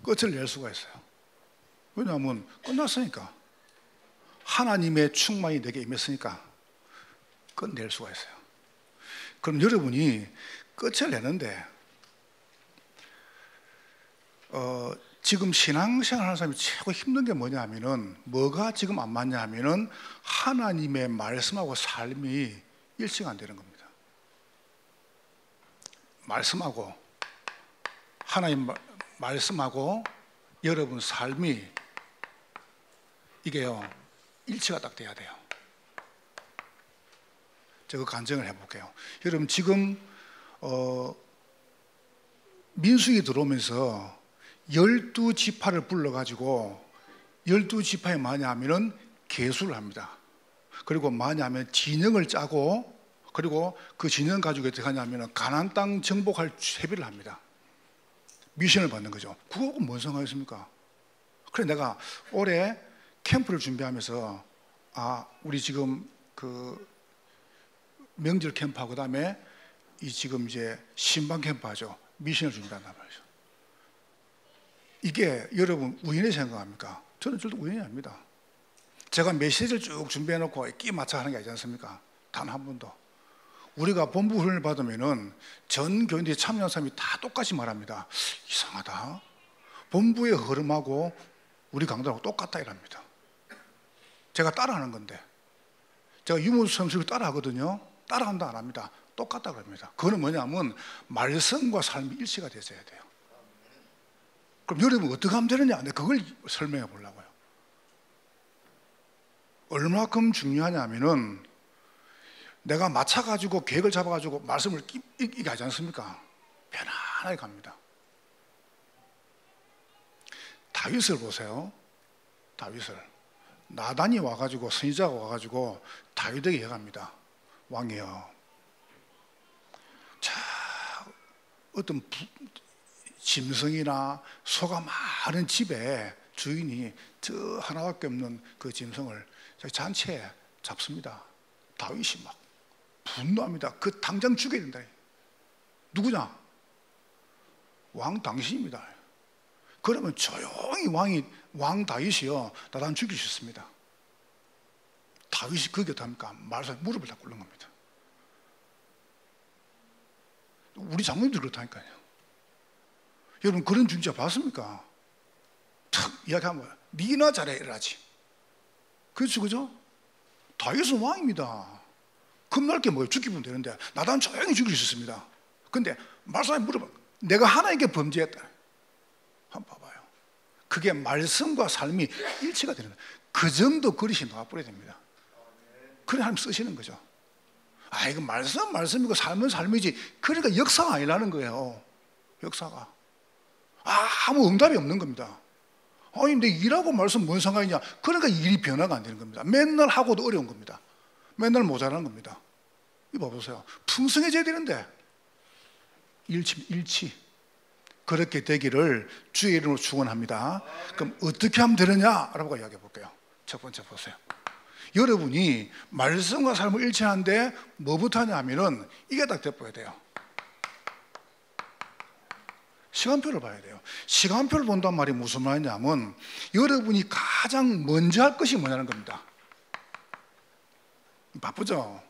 끝을 낼 수가 있어요. 왜냐하면 끝났으니까. 하나님의 충만이 내게 임했으니까 끝낼 수가 있어요. 그럼 여러분이 끝을 내는데 지금 신앙생활 하는 사람이 최고 힘든 게 뭐냐 하면은, 뭐가 지금 안 맞냐 하면은 하나님의 말씀하고 삶이 일치가 안 되는 겁니다. 말씀하고 하나님 말씀하고 여러분 삶이 이게요 일치가 딱 돼야 돼요. 제가 간증을 해볼게요. 여러분 지금 민수기 들어오면서 12지파를 불러가지고 12지파에 많이 하면은 계수를 합니다. 그리고 많이 하면 진영을 짜고, 그리고 그 진영 가지고 어떻게 하냐면 가나안 땅 정복할 세비를 합니다. 미션을 받는 거죠. 그거하고 뭔 상관있습니까? 그래 내가 올해 캠프를 준비하면서 우리 지금 그 명절 캠프하고 그다음에 이 지금 이제 신방 캠프 하죠. 미션을 준비한단 말이죠. 이게 여러분 우연히 생각합니까? 저는 절대 우연이 아닙니다. 제가 메시지를 쭉 준비해놓고 끼 맞춰 하는 게 아니지 않습니까? 단 한 번도. 우리가 본부 훈련을 받으면은 전 교인들이 참여한 사람이 다 똑같이 말합니다. 이상하다. 본부의 흐름하고 우리 강단하고 똑같다 이랍니다. 제가 따라하는 건데, 제가 유무수 선생님이 따라하거든요. 따라한다 안 합니다. 똑같다 그럽니다. 그거는 뭐냐면 말씀과 삶이 일치가 됐어야 돼요. 그럼 여러분 어떻게 하면 되느냐? 내가 그걸 설명해 보려고요. 얼마큼 중요하냐 하면은 내가 맞춰가지고 계획을 잡아가지고 말씀을 이게 하지 않습니까? 편안하게 갑니다. 다윗을 보세요. 다윗을 나단이 와가지고, 선지자가 와가지고 다윗에게 얘기합니다. 왕이여, 자 어떤 짐승이나 소가 많은 집에 주인이 저 하나밖에 없는 그 짐승을 잔치에 잡습니다. 다윗이 막 분노합니다. 그 당장 죽여야 된다. 누구냐? 왕 당신입니다. 그러면 조용히 왕 다윗이요 나단 죽이셨습니다. 다윗이 그게 어떡합니까? 말해서 무릎을 다 꿇는 겁니다. 우리 장모님도 그렇다니까요. 여러분 그런 중재 봤습니까? 탁 이야기하면 니나 잘해 이러지. 그렇죠, 그죠? 다윗은 왕입니다. 겁날 게 뭐예요? 죽이면 되는데 나단 조용히 죽일 수 있습니다. 근데 말씀에 물어봐. 내가 하나님께 범죄했다. 한번 봐봐요. 그게 말씀과 삶이 일치가 되는 거예요. 그 정도 그릇이 놓아버려야 됩니다. 그래 하나님 쓰시는 거죠. 이거 말씀이고 삶은 삶이지. 그러니까 역사가 아니라는 거예요. 역사가. 아무 응답이 없는 겁니다. 근데 일하고 말씀 뭔 상관이냐? 그러니까 일이 변화가 안 되는 겁니다. 맨날 하고도 어려운 겁니다. 맨날 모자라는 겁니다. 이거 봐보세요. 풍성해져야 되는데 일치. 그렇게 되기를 주의 이름으로 축원합니다. 그럼 어떻게 하면 되느냐라고 이야기해 볼게요. 첫 번째 보세요. 여러분이 말씀과 삶을 일치하는데 뭐부터 하냐 하면은 이게 딱 돼버려야 돼요. 시간표를 봐야 돼요. 시간표를 본단 말이 무슨 말이냐면 여러분이 가장 먼저 할 것이 뭐냐는 겁니다. 바쁘죠?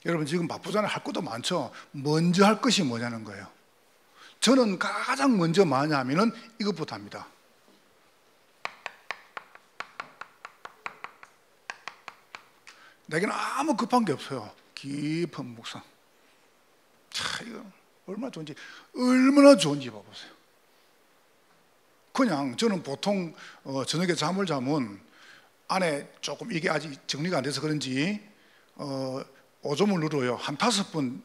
여러분 지금 바쁘잖아요. 할 것도 많죠? 먼저 할 것이 뭐냐는 거예요. 저는 가장 먼저 뭐냐 하면은 이것부터 합니다. 내게는 아무 급한 게 없어요. 깊은 묵상. 이거 얼마나 좋은지 봐보세요. 그냥 저는 보통 저녁에 잠을 자면 안에 조금 이게 아직 정리가 안 돼서 그런지 오줌을 누러요. 한 5번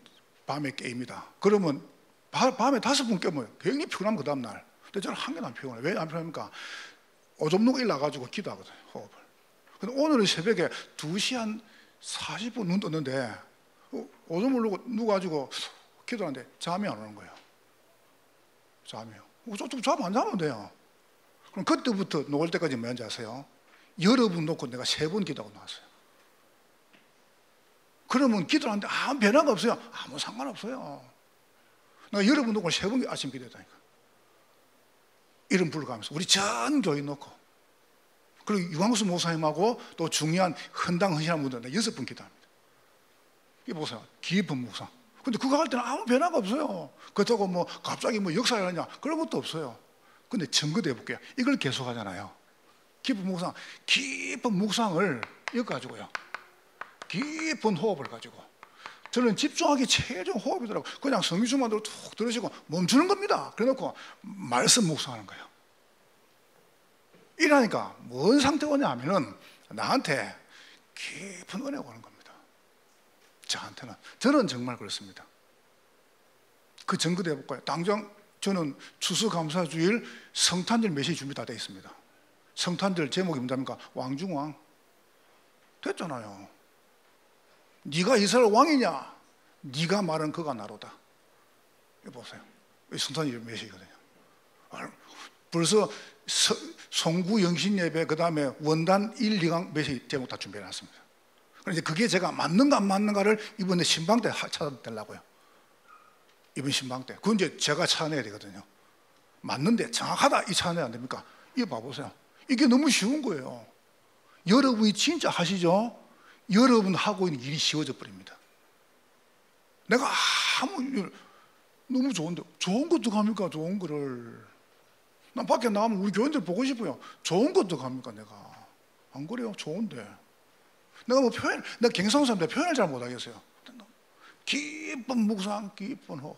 밤에 깨입니다. 그러면 밤에 5번 깨면 굉장히 피곤하면 그 다음날. 근데 저는 한 개도 안 피곤해요. 왜 안 피곤합니까? 오줌 누고 일어나가지고 기도하거든요. 호흡을. 근데 오늘은 새벽에 2시 한 40분 눈 떴는데 오줌을 누가지고 기도하는데 잠이 안 오는 거예요. 잠이요. 잠 안 자면 돼요. 그럼 그때부터 녹을 때까지 몇 년 자세요? 여러 분 놓고 내가 3번 기도하고 나왔어요. 그러면 기도하는데 아무 변화가 없어요. 아무 상관없어요. 내가 여러 분 놓고 3번 아침 기도했다니까. 이름 부르면서 우리 전 교회 놓고, 그리고 유광수 목사님하고 또 중요한 헌당헌신한 분들 6분 기도합니다. 이게 보세요. 깊은 묵상. 근데 그거 할 때는 아무 변화가 없어요. 그렇다고 뭐 갑자기 뭐 역사를 하냐, 그런 것도 없어요. 근데 증거해 볼게요. 이걸 계속 하잖아요. 깊은 묵상, 깊은 묵상을 이거 가지고요, 깊은 호흡을 가지고, 저는 집중하기 최종 호흡이더라고요. 그냥 성기수만으로 툭 들으시고 멈추는 겁니다. 그래 놓고 말씀 묵상하는 거예요. 이러니까 뭔 상태가 오냐 하면은 나한테 깊은 은혜가 오는 겁니다. 저한테는. 저는 정말 그렇습니다. 그 증거도 해볼까요? 당장 저는 추수감사주일 성탄절 메시지 준비 다 되어 있습니다. 성탄절 제목이 뭐랍니까? 왕중왕. 됐잖아요. 네가 이스라엘 왕이냐? 네가 말한 그가 나로다. 이거 보세요. 성탄절 메시지거든요. 벌써 송구 영신 예배, 그 다음에 원단 1, 2강 메시지 제목 다 준비해놨습니다. 그런데 그게 제가 맞는가 안 맞는가를 이번에 신방 때 찾아달라고요. 이번 신방 때. 그건 이제 제가 찾아내야 되거든요. 맞는데 정확하다, 이 찾아내야 안 됩니까? 이거 봐보세요. 이게 너무 쉬운 거예요. 여러분이 진짜 하시죠? 여러분 하고 있는 일이 쉬워져 버립니다. 내가 너무 좋은데, 좋은 것도 갑니까? 좋은 거를. 난 밖에 나가면 우리 교인들 보고 싶어요. 좋은 것도 갑니까? 내가 안 그래요? 좋은데 내가 뭐 내가 갱상사인데 표현을 잘 못하겠어요. 깊은 묵상, 깊은 호흡.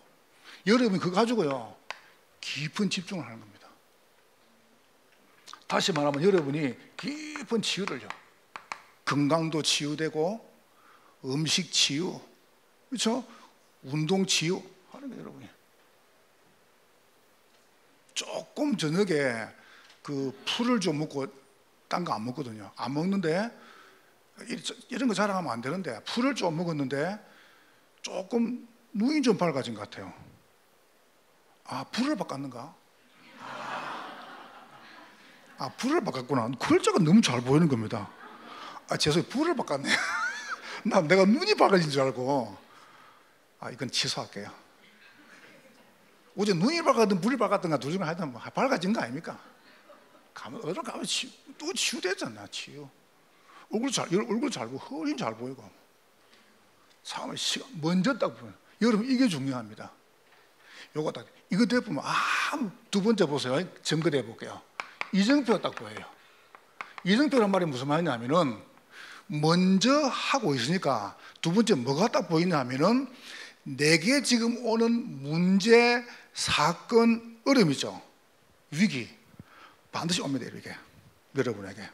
여러분이 그거 가지고요, 깊은 집중을 하는 겁니다. 다시 말하면 여러분이 깊은 치유를요, 건강도 치유되고 음식 치유, 그렇죠? 운동 치유 하는 거예요. 여러분이 조금 저녁에 그 풀을 좀 먹고 딴 거 안 먹거든요. 안 먹는데, 이런 거 자랑하면 안 되는데, 풀을 좀 먹었는데 조금 눈이 좀 밝아진 것 같아요. 아, 불을 바꿨는가? 아, 불을 바꿨구나. 글자가 너무 잘 보이는 겁니다. 아, 죄송해요. 불을 바꿨네. 내가 눈이 밝아진 줄 알고. 아, 이건 취소할게요. 어제 눈이 밝았든 불이 밝았든가 둘 중에 하여튼 뭐 밝아진 거 아닙니까? 어디로 가면 또 치유되잖아. 치유. 얼굴 잘 보이고 허리 잘 보이고. 사람의 시간 먼저 딱 보면, 여러분 이게 중요합니다. 요거 딱 이거 대보면 두 번째 보세요. 증거돼 볼게요. 이정표 딱 보여요. 이정표란 말이 무슨 말이냐면은, 먼저 하고 있으니까 두 번째 뭐가 딱 보이냐 하면은, 내게 지금 오는 문제, 사건, 어려움이죠. 위기 반드시 옵니다. 이렇게 여러분에게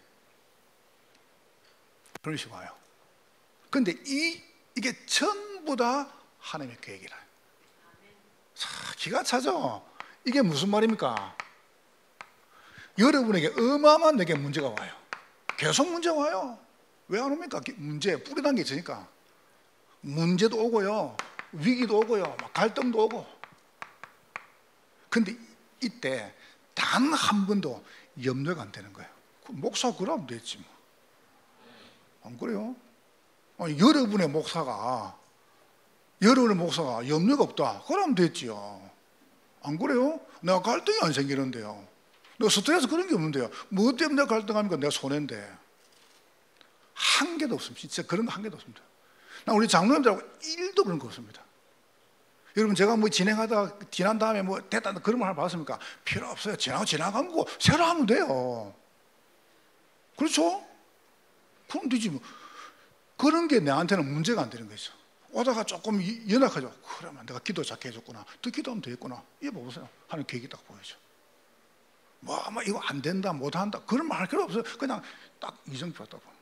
그런 식으로 와요. 그런데 이게 전부 다 하나님의 계획이라. 기가 차죠. 이게 무슨 말입니까? 여러분에게 어마어마한 내게 문제가 와요. 계속 문제가 와요. 왜 안 옵니까? 문제 뿌리난 게 있으니까. 문제도 오고요, 위기도 오고요, 막 갈등도 오고. 근데 이때 단 한 번도 염려가 안 되는 거예요. 목사 그러면 됐지 뭐. 안 그래요? 아니, 여러분의 목사가 염려가 없다, 그러면 됐지요. 안 그래요? 내가 갈등이 안 생기는데요. 내가 스트레스 그런 게 없는데요. 뭐 때문에 갈등합니까? 내가 손해인데. 한 개도 없습니다. 진짜 그런 거 한 개도 없습니다. 나 우리 장로님들하고 1도 그런 거 없습니다. 여러분, 제가 뭐 진행하다가 지난 다음에 뭐 됐다 그런 말 봤습니까? 필요 없어요. 지나간 거고 새로 하면 돼요. 그렇죠? 그럼 되지 뭐. 그런 게 내한테는 문제가 안 되는 거죠. 오다가 조금 연약하죠. 그러면 내가 기도 작게 해줬구나, 더 기도하면 되겠구나, 이거 보세요. 하는 계획이 딱 보이죠. 뭐 아마 이거 안 된다, 못 한다 그런 말 할 필요 없어요. 그냥 딱 이정표 딱 보면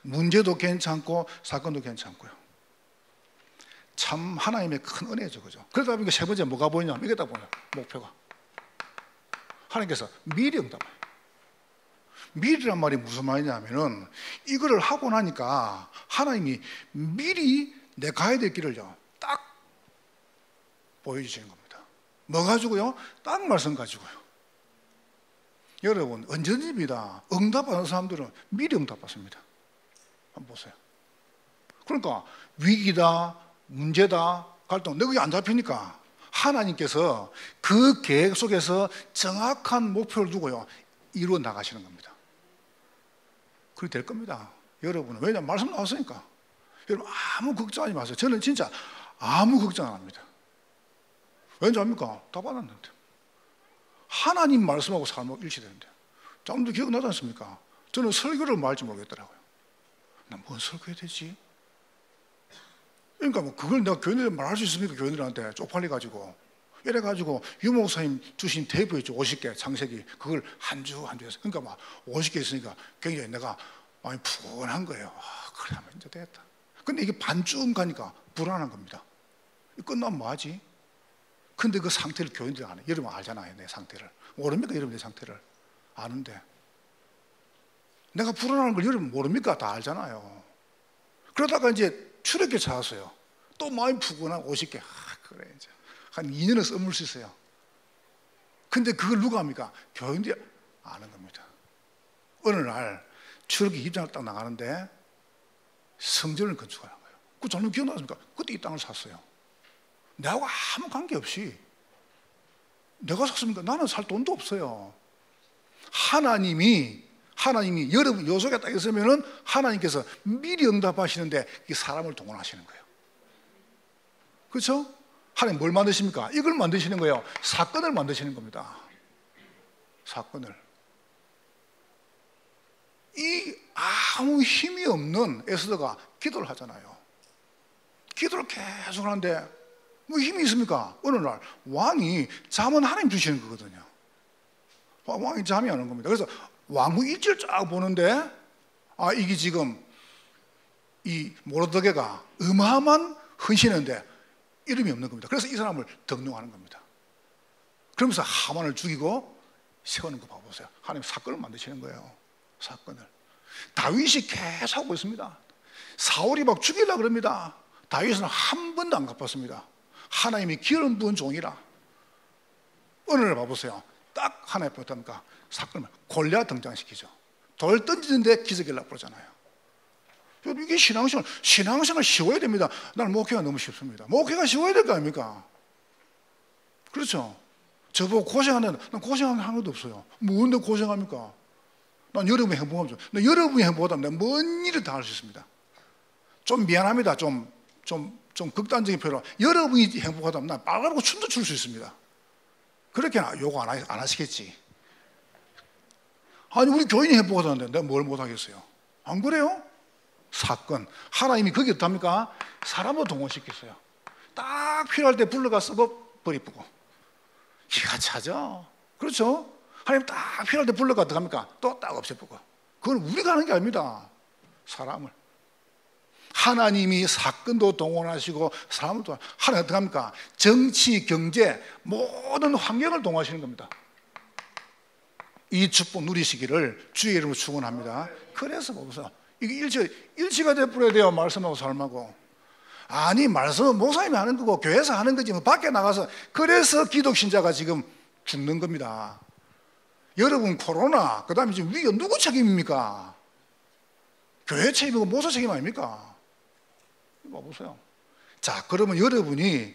문제도 괜찮고 사건도 괜찮고요. 참 하나님의 큰 은혜죠, 그죠? 그러다 보니까 세 번째 뭐가 보이냐면, 이게 딱 보여요. 목표가 하나님께서 미리 응답해요. 미리란 말이 무슨 말이냐면은, 이거를 하고 나니까 하나님이 미리 내 가야 될 길을요 딱 보여주시는 겁니다. 뭐 가지고요? 딱 말씀 가지고요. 여러분, 언제입니다. 응답하는 사람들은 미리 응답받습니다. 한번 보세요. 그러니까 위기다, 문제다, 갈등, 내 그게 안 잡히니까 하나님께서 그 계획 속에서 정확한 목표를 두고요, 이루어 나가시는 겁니다. 그렇게 될 겁니다. 여러분은. 왜냐하면 말씀 나왔으니까. 여러분 아무 걱정하지 마세요. 저는 진짜 아무 걱정 안 합니다. 왠지 압니까? 다 받았는데. 하나님 말씀하고 삶하고 일치되는데. 여러분들 기억나지 않습니까? 저는 설교를 뭐 할지 모르겠더라고요. 나 뭔 설교해야 되지? 그러니까 뭐 그걸 내가 교인들 말할 수 있습니까? 교인들한테 쪽팔려가지고. 이래가지고 유목사님 주신 테이프 있죠, 50개 창세기. 그걸 한 주 한 주 해서. 그러니까 막 50개 있으니까 굉장히 내가 많이 푸근한 거예요. 아, 그래 하면 이제 되겠다. 근데 이게 반쯤 가니까 불안한 겁니다. 끝나면 뭐하지? 근데 그 상태를 교인들이 안 해. 여러분 알잖아요, 내 상태를. 모릅니까? 여러분 내 상태를 아는데 내가 불안한 걸 여러분 모릅니까? 다 알잖아요. 그러다가 이제 출애굽기 찾았어요. 또 마음이 푸근한 50개. 아, 그래 이제 한 2년을 써물 수 있어요. 근데 그걸 누가 합니까? 교인들이 아는 겁니다. 어느 날 출애굽기 입장을 딱 나가는데 성전을 건축하는 거예요. 그 저는 기억나십니까? 그때 이 땅을 샀어요. 내하고 아무 관계없이. 내가 샀습니까? 나는 살 돈도 없어요. 하나님이 여러분 요 속에 딱 있으면은 하나님께서 미리 응답하시는데 이 사람을 동원하시는 거예요. 그렇죠? 하나님 뭘 만드십니까? 이걸 만드시는 거예요. 사건을 만드시는 겁니다. 사건을. 이 아무 힘이 없는 에스더가 기도를 하잖아요. 기도를 계속 하는데 뭐 힘이 있습니까? 어느 날 왕이 잠은 하나님 주시는 거거든요. 왕이 잠이 안 오는 겁니다. 그래서 왕후 일지를 쫙 보는데 아, 이게 지금 이 모르드게가 어마어마한 헌신인데 이름이 없는 겁니다. 그래서 이 사람을 등용하는 겁니다. 그러면서 하만을 죽이고 세우는 거 봐보세요. 하나님 사건을 만드시는 거예요. 사건을. 다윗이 계속 하고 있습니다. 사울이 막 죽이려고 그럽니다. 다윗은 한 번도 안 갚았습니다. 하나님이 기름 부은 종이라. 어느 날 봐보세요. 딱 하나의 보니까 사건을 골리앗 등장시키죠. 돌 던지는데 기적을 나쁘잖아요. 이게 신앙생활 쉬워야 됩니다. 나는 목회가 너무 쉽습니다. 목회가 쉬워야 될 거 아닙니까? 그렇죠? 저보고 고생하는, 난 고생하는 한 것도 없어요. 뭔데 고생합니까? 난 여러분이 행복하면 좋아요. 난 여러분이 행복하다면 뭔 일을 다 할 수 있습니다. 좀 미안합니다. 좀 극단적인 표현으로 여러분이 행복하다면 난 빨가르고 춤도 출 수 있습니다. 그렇게 요구 안 하시겠지. 아니 우리 교인이 행복하다는데 내가 뭘 못하겠어요? 안 그래요? 사건. 하나님이 거기 어떻습니까? 사람을 동원시켰어요. 딱 필요할 때 불러가 쓰고 버리고 기가 차죠. 그렇죠? 하나님 딱 필요할 때 불러가 어떡합니까? 또 딱 없애보고. 그건 우리가 하는 게 아닙니다. 사람을. 하나님이 사건도 동원하시고 사람을 동원. 하나님 어떡합니까? 정치, 경제 모든 환경을 동원하시는 겁니다. 이 축복 누리시기를 주의 이름으로 축원합니다. 그래서 보세요. 이게 일치가 되어버려야 돼요. 말씀하고 삶하고. 아니 말씀은 목사님이 하는 거고 교회에서 하는 거지 뭐 밖에 나가서. 그래서 기독신자가 지금 죽는 겁니다. 여러분 코로나 그 다음에 지금 위기가 누구 책임입니까? 교회 책임이고 목사 책임 아닙니까? 이거 보세요. 자, 그러면 여러분이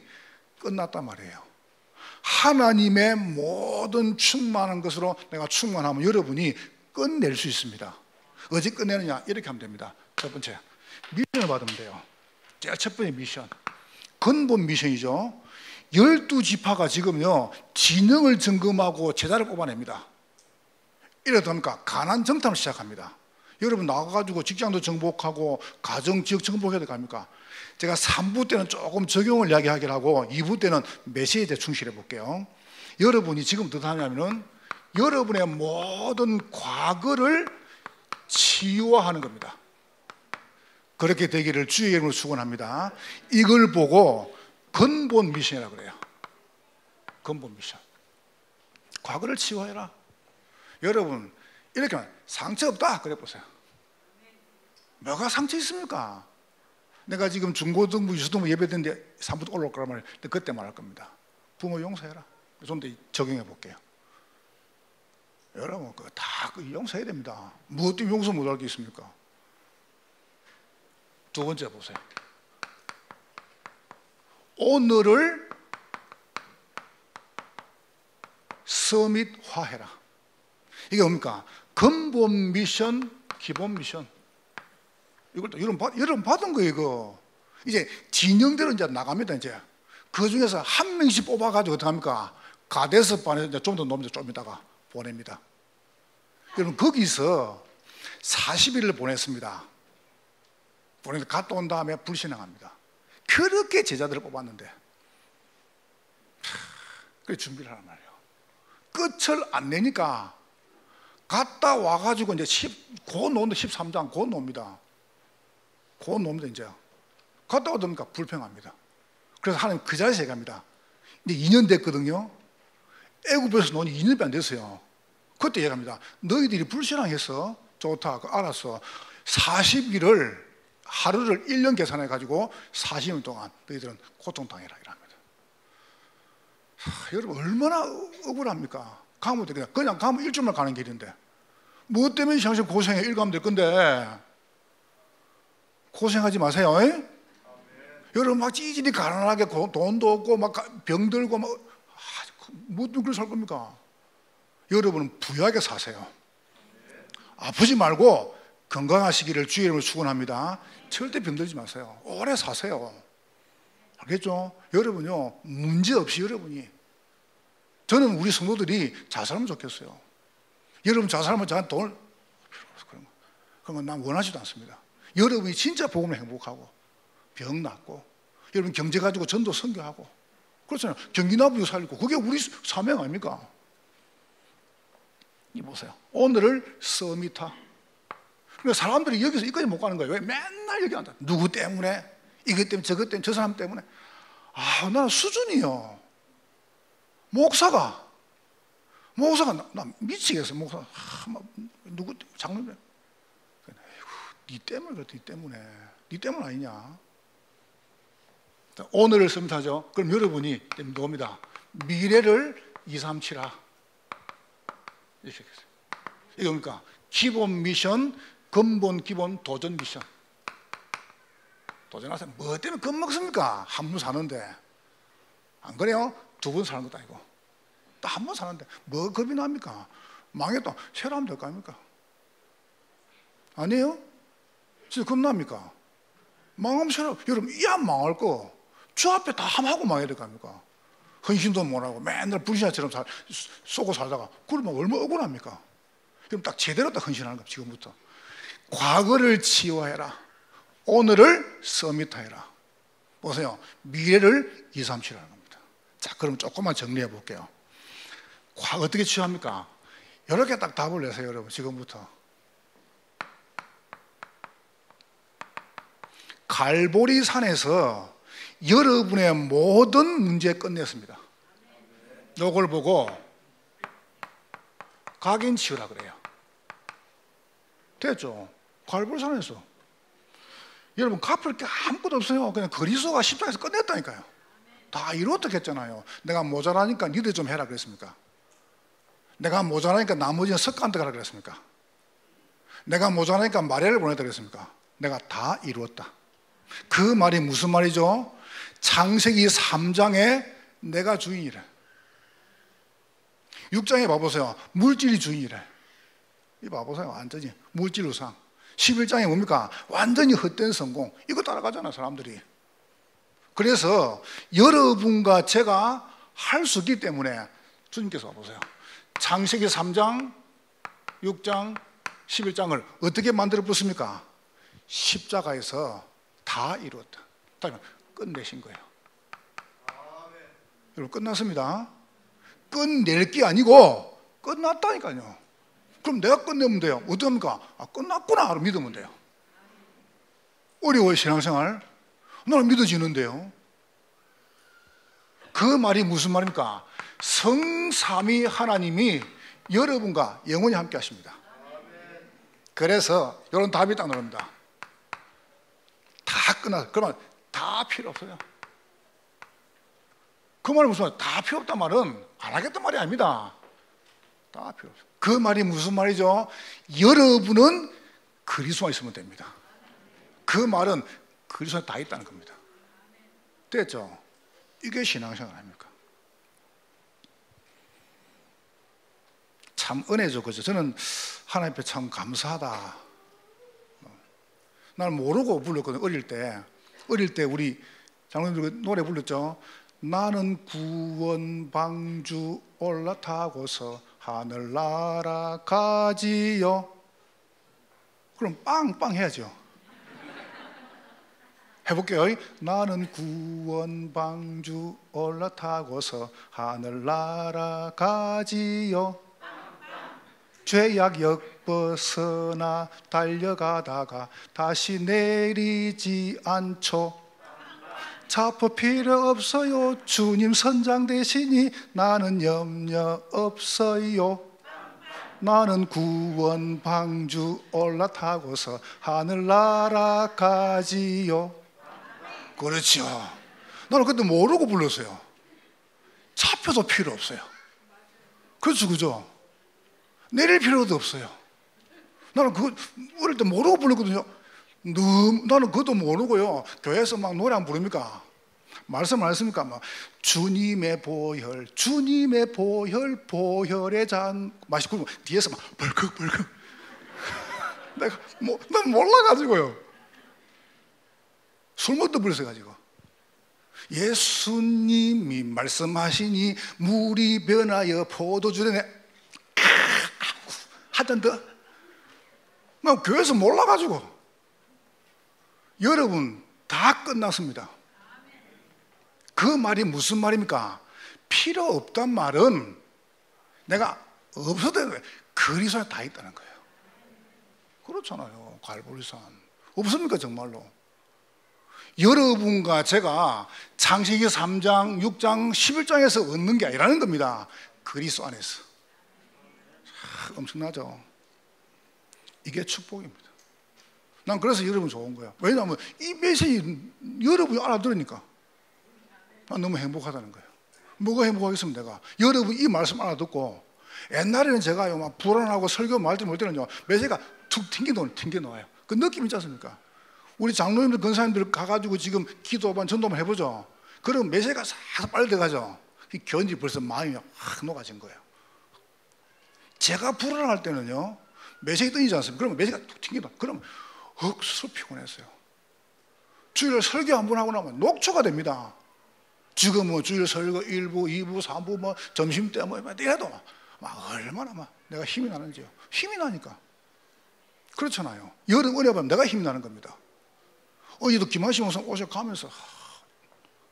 끝났단 말이에요. 하나님의 모든 충만한 것으로 내가 충만하면 여러분이 끝낼 수 있습니다. 어디 끝내느냐? 이렇게 하면 됩니다. 첫 번째, 미션을 받으면 돼요. 제가 첫 번째 미션, 근본 미션이죠. 12지파가 지금요 진영을 점검하고 제자를 뽑아냅니다. 이러다 보니까 가난 정탐을 시작합니다. 여러분 나가가지고 직장도 정복하고 가정 지역 정복해야 될 거 아닙니까? 제가 3부 때는 조금 적용을 이야기하기를 하고 2부 때는 메시지에 충실해 볼게요. 여러분이 지금 어떻게 하냐면은 여러분의 모든 과거를 치유화하는 겁니다. 그렇게 되기를 주의 이름으로 축원합니다. 이걸 보고 근본 미션이라고 그래요. 근본 미션. 과거를 치유해라. 여러분 이렇게 하면 상처 없다 그래 보세요. 뭐가 상처 있습니까? 내가 지금 중고등부 유초등부 예배드는데 3부터 올라올 거란 말이에요. 그때 말할 겁니다. 부모 용서해라. 좀 더 적용해 볼게요. 여러분 그거 다 용서해야 됩니다. 무엇 때문에 용서 못할 게 있습니까? 두 번째 보세요. 오늘을 서밋화해라. 이게 뭡니까? 근본 미션, 기본 미션. 이걸 또 여러분 받은 거예요, 이거. 이제 진영대로 이제 나갑니다, 이제. 그 중에서 한 명씩 뽑아가지고 어떻게 합니까? 가대서 반에 좀 더 놓으면 좀 이따가 보냅니다. 여러분, 거기서 40일을 보냈습니다. 보내서 갔다 온 다음에 불신앙합니다. 그렇게 제자들을 뽑았는데, 그래 준비를 하란 말이에요. 끝을 안 내니까 갔다 와가지고 이제 곧 놓는데 13장 곧 놓습니다. 곧 놓습니다, 이제. 갔다 오니까 불평합니다. 그래서 하나님 그 자리에서 얘기합니다. 이제 2년 됐거든요. 애굽에서 논 지 2년밖에 안 됐어요. 그때 얘기합니다. 너희들이 불신앙해서 좋다, 알았어. 40일을 하루를 1년 계산해 가지고 40일 동안 너희들은 고통당해라 이랍니다. 여러분 얼마나 억울합니까? 가면 그냥 가면 일주일만 가는 길인데 뭐 때문에 당신 고생해 일가면 될 건데 고생하지 마세요. 여러분 막 찌질이 가난하게 돈도 없고 막 병들고 막 뭐 그렇게 살 겁니까? 여러분은 부유하게 사세요. 아프지 말고 건강하시기를 주의 이름으로 축원합니다. 절대 병들지 마세요. 오래 사세요. 알겠죠? 여러분요 문제 없이 여러분이 저는 우리 성도들이 잘 살면 좋겠어요. 여러분 잘 살면 저한테 돈을 그런 건 난 원하지도 않습니다. 여러분이 진짜 복음을 행복하고 병 낫고 여러분 경제 가지고 전도 선교하고 그렇잖아요. 경기 나부고 살고 그게 우리 사명 아닙니까? 이 보세요. 오늘을 서밋화. 그러니까 사람들이 여기서 이까지 못 가는 거예요. 왜? 맨날 여기 앉아. 누구 때문에? 이것 때문에 저것 때문에 저 사람 때문에. 아, 나는 수준이요. 목사가 나 미치겠어. 목사. 누구 장로님. 네 때문에 그렇다. 네 때문에. 네 때문 아니냐? 오늘을 서밋하죠. 그럼 여러분이 누굽니다. 미래를 237하. 이렇게 했어요. 이게 뭡니까? 기본 미션, 근본 기본 도전 미션. 도전하세요. 뭐 때문에 겁먹습니까? 한 번 사는데. 안 그래요? 두 번 사는 것도 아니고. 또 한 번 사는데 뭐 겁이 납니까? 망했다. 새로 하면 될 거 아닙니까? 아니에요? 진짜 겁납니까? 망하면 새로. 여러분 이 안 망할 거 주 앞에 다 함하고 망해야 될 거 아닙니까? 헌신도 못하고 맨날 불신자처럼 쏘고 살다가 그러면 얼마나 억울합니까? 그럼 딱 제대로 딱 헌신하는 겁니다. 지금부터 과거를 치유해라. 오늘을 서밋화해라. 보세요. 미래를 237하는 겁니다. 자, 그럼 조금만 정리해 볼게요. 과거 어떻게 치유합니까? 이렇게 딱 답을 내세요, 여러분. 지금부터 갈보리 산에서 여러분의 모든 문제 끝냈습니다. 이걸 보고 각인 치유라 그래요. 됐죠? 갈보리 산에서 여러분 갚을 게 아무것도 없어요. 그냥 그리스도가 십자가에서 끝냈다니까요. 다 이루었다 했잖아요. 내가 모자라니까 니들 좀 해라 그랬습니까? 내가 모자라니까 나머지는 석간다 가라 그랬습니까? 내가 모자라니까 마리아를 보냈다 그랬습니까? 내가 다 이루었다. 그 말이 무슨 말이죠? 창세기 3장에 내가 주인이래. 6장에 봐보세요. 물질이 주인이래. 이 봐보세요. 완전히 물질 우상. 11장에 뭡니까? 완전히 헛된 성공. 이거 따라가잖아요, 사람들이. 그래서 여러분과 제가 할 수 있기 때문에 주님께서 봐보세요. 창세기 3장, 6장, 11장을 어떻게 만들어 보십니까? 십자가에서 다 이루었다. 끝내신 거예요. 여러분 끝났습니다. 끝낼 게 아니고 끝났다니까요. 그럼 내가 끝내면 돼요. 어떡합니까? 아, 끝났구나 하고 믿으면 돼요. 어려워요, 신앙생활. 나는 믿어지는데요. 그 말이 무슨 말입니까? 성삼위 하나님이 여러분과 영원히 함께 하십니다. 그래서 이런 답이 딱 나옵니다. 다 끝났어요. 그러면 다 필요 없어요. 그 말이 무슨 말이에요? 다 필요 없단 말은 안 하겠단 말이 아닙니다. 다 필요 없어요. 그 말이 무슨 말이죠? 여러분은 그리스도만 있으면 됩니다. 그 말은 그리스도에 다 있다는 겁니다. 됐죠? 이게 신앙생활 아닙니까? 참 은혜죠. 그죠? 저는 하나님 앞에 참 감사하다. 나는 모르고 불렀거든요. 어릴 때 우리 장로님들 노래 불렀죠. 나는 구원 방주 올라타고서 하늘 날아가지요. 그럼 빵빵 해야죠. 해볼게요. 나는 구원 방주 올라타고서 하늘 날아가지요. 죄악 엮벗어나 달려가다가 다시 내리지 않죠. 자포 필요 없어요. 주님 선장 되시니 나는 염려 없어요. 나는 구원 방주 올라타고서 하늘 날아가지요. 그렇죠. 나는 그때 모르고 불렀어요. 차표도 필요 없어요. 그렇죠, 그죠? 내릴 필요도 없어요. 나는 그거 어릴 때 모르고 불렀거든요. 나는 그것도 모르고요. 교회에서 막 노래 안 부릅니까? 말씀 안 했습니까? 막 주님의 보혈, 주님의 보혈, 보혈의 잔 마시고 뒤에서 막 벌컥벌컥. 내가 난 몰라가지고요. 술 먹도 불러가지고 예수님이 말씀하시니 물이 변하여 포도주에 하던 더. 막 교회에서 몰라가지고. 여러분 다 끝났습니다. 그 말이 무슨 말입니까? 필요 없단 말은 내가 없어도 그리스도에 다 있다는 거예요. 그렇잖아요. 갈보리산 없습니까 정말로? 여러분과 제가 창세기 3장, 6장, 11장에서 얻는 게 아니라는 겁니다. 그리스도 안에서. 엄청나죠? 이게 축복입니다. 난 그래서 여러분 좋은 거야. 왜냐하면 이 메시지 여러분이 알아들으니까 난 너무 행복하다는 거예요. 뭐가 행복하겠습니까? 내가 여러분 이 말씀 알아듣고 옛날에는 제가요 막 불안하고 설교 말들 못 때는요 메시지가 툭 튕겨 나와요. 그 느낌 있지 않습니까? 우리 장로님들 권사님들 가가지고 지금 기도반 전도만 해보죠. 그럼 메시지가 싹 빨리 들어가죠. 견디 벌써 마음이 확 녹아진 거예요. 제가 불안할 때는요 메시지 던지지 않습니까? 그러면 메시지가 툭 튕겨나. 그러면 억수로 피곤했어요. 주일 설교 한 번 하고 나면 녹초가 됩니다. 지금 뭐 주일 설교 1부, 2부, 3부 뭐 점심 때 뭐 이래도 막 얼마나 막 내가 힘이 나는지요. 힘이 나니까. 그렇잖아요. 여름 은혜 받으면 내가 힘이 나는 겁니다. 어제도 김하신 목사 오셔가면서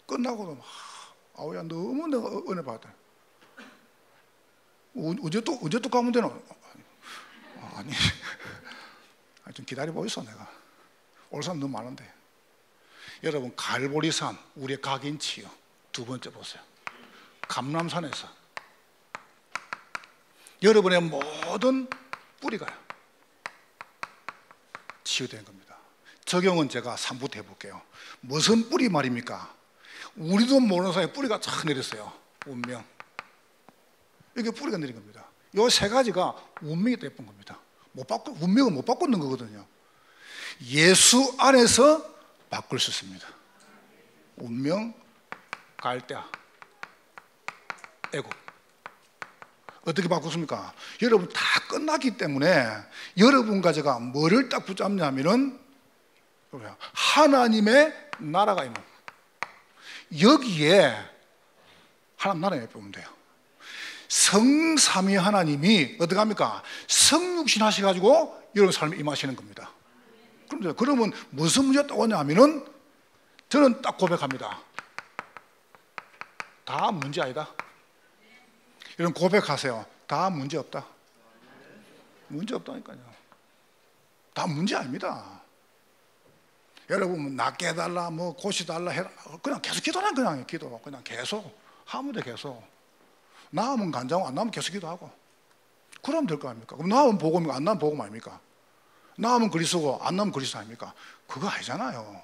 끝나고도 막 아우야 너무 내가 은혜 받아. 언제 또 가면 되나? 아니 좀 기다려보고 있어 내가. 올 사람 너무 많은데. 여러분 갈보리산 우리의 각인치요. 두 번째 보세요. 감람산에서 여러분의 모든 뿌리가 치유되는 겁니다. 적용은 제가 3부터 해볼게요. 무슨 뿌리 말입니까? 우리도 모르는 사이에 뿌리가 쫙 내렸어요. 운명. 이게 뿌리가 내린 겁니다. 이 세 가지가 운명이 예쁜 겁니다. 운명은 못 바꾸는 거거든요. 예수 안에서 바꿀 수 있습니다. 운명, 갈대아, 애국. 어떻게 바꾸습니까? 여러분 다 끝났기 때문에 여러분과 제가 뭐를 딱 붙잡냐면은 하나님의 나라가 있는 여기에 하나님 나라에 보면 돼요. 성삼위 하나님이 어떻게 합니까? 성육신 하셔가지고 여러분 삶에 임하시는 겁니다. 그러면 무슨 문제가 떠오냐면은 저는 딱 고백합니다. 다 문제 아니다. 여러분 고백하세요. 다 문제 없다. 문제 없다니까요. 다 문제 아닙니다. 여러분 낫게 해달라 뭐 고치달라 해라 그냥 계속 기도하는 그냥 기도 그냥 계속 하면 돼. 계속 나으면 간장하고 안 나으면 계속 기도하고 그러면 될 거 아닙니까? 그럼 나으면 복음이고 안 나으면 복음 아닙니까? 나으면 그리스도고 안 나으면 그리스도 아닙니까? 그거 아니잖아요.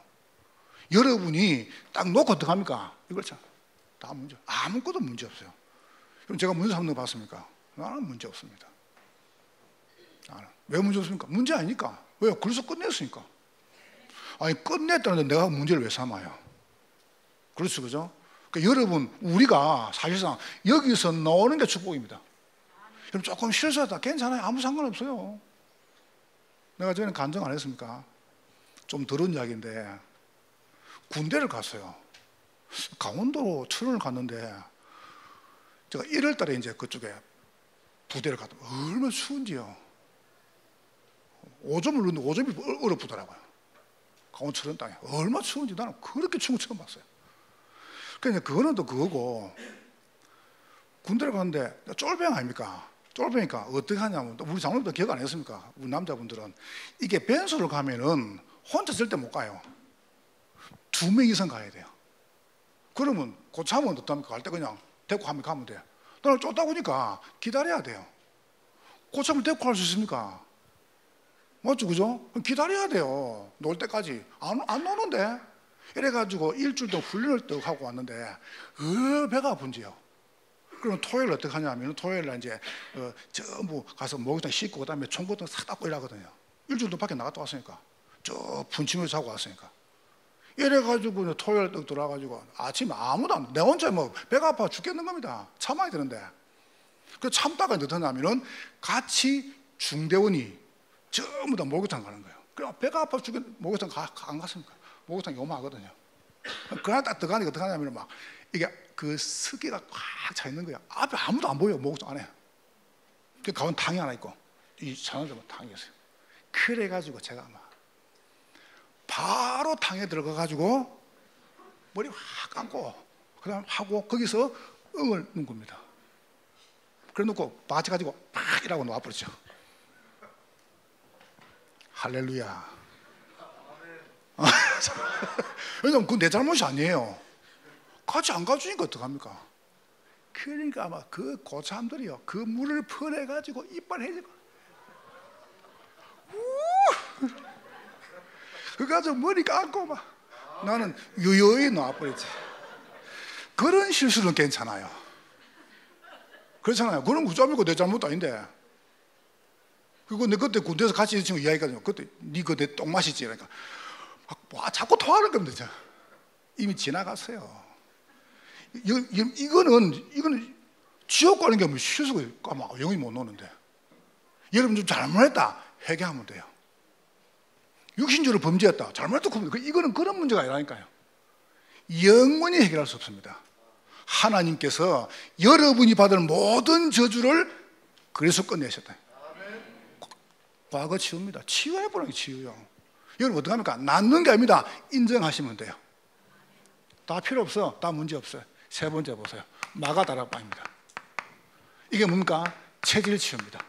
여러분이 딱 놓고 어떻게 합니까? 이걸 참 다 문제 아무것도 문제 없어요. 그럼 제가 문제 삼는 거 봤습니까? 나는 문제 없습니다. 나는. 왜 문제 없습니까? 문제 아니니까. 왜요? 그래서 끝냈으니까. 아니 끝냈다는데 내가 문제를 왜 삼아요? 그렇죠, 그죠? 그러니까 여러분 우리가 사실상 여기서 나오는 게 축복입니다. 그럼 조금 실수하다 괜찮아요. 아무 상관없어요. 내가 전에 간증 안 했습니까? 좀 더러운 이야기인데 군대를 갔어요. 강원도로 출연을 갔는데 제가 1월 달에 이제 그쪽에 부대를 갔다 얼마나 추운지요. 오줌을 누는데 오줌이 얼어붙더라고요. 강원 철원 땅에 얼마나 추운지 나는 그렇게 추운 거 처음 봤어요. 그러니까 그거는 또 그거고 군대를 갔는데 쫄병 아닙니까? 쫄병이니까 어떻게 하냐면 우리 장로님도 기억 안 했습니까? 우리 남자분들은 이게 변소를 가면은 혼자 절대 못 가요. 2명 이상 가야 돼요. 그러면 고참은 어떻답니까? 갈 때 그냥 데리고 가면 돼요. 나는 쫓다 보니까 기다려야 돼요. 고참을 데리고 갈 수 있습니까? 맞죠, 그죠? 기다려야 돼요. 놀 때까지. 안 노는데? 이래가지고 일주일 동안 훈련을 또 하고 왔는데, 배가 아픈지요. 그러면 토요일 어떻게 하냐면, 토요일 날 이제, 전부 가서 목욕탕 씻고, 그 다음에 총고등 싹 닦고 일하거든요. 일주일 동안 밖에 나갔다 왔으니까. 저 분침에서 자고 왔으니까. 이래가지고 토요일 딱 들어와가지고 아침에 아무도 안, 내 혼자 뭐 배가 아파 죽겠는 겁니다. 참아야 되는데. 그 참다가 어떻게 하냐면은 같이 중대원이 전부 다 목욕탕 가는 거예요. 그래 배가 아파 죽겠는 목욕탕 안 갔습니까? 목욕탕 요만하거든요. 그날 딱 들어가니까 어떻게 하냐면 막 이게 그 습기가 꽉 차 있는 거야. 앞에 아무도 안 보여 목욕탕 안에. 그 가운 탕이 하나 있고 이 자연스러운 탕이었어요. 그래가지고 제가 막 바로 탕에 들어가가지고 머리 확 감고 그 다음 하고 거기서 응을 넣은 겁니다. 그래 놓고 바지 가지고 팍 이라고 놔버렸죠. 할렐루야. 왜냐면 그건 내 잘못이 아니에요. 같이 안 가주니까 어떡합니까? 그러니까 아마 그 고참들이요 그 물을 퍼내가지고 이빨 해지고 그래가지고 머리 감고 막 나는 유유히 놔버렸지. 그런 실수는 괜찮아요. 그렇잖아요. 그런 구점이고 내 잘못도 아닌데. 그리고 내 그때 군대에서 같이 있는 친구 이야기하거든요. 그때 니 그때 똥 마시지 그러니까 와 자꾸 토하는 겁니다. 이미 지나갔어요. 이거는 지옥 가는 게 뭐 실수가 아마 영원히 못 노는데. 여러분 좀 잘못했다 회개하면 돼요. 육신적으로 범죄했다 잘못했다 이거는 그런 문제가 아니라니까요. 영원히 해결할 수 없습니다. 하나님께서 여러분이 받을 모든 저주를 그래서 끝내셨다. 과거 치웁니다. 치유해보라는 게 치유요. 여러분 어떻게 합니까? 낫는 게 아닙니다. 인정하시면 돼요. 다 필요 없어. 다 문제 없어요. 세 번째 보세요. 마가다락방입니다. 이게 뭡니까? 체질 치유입니다.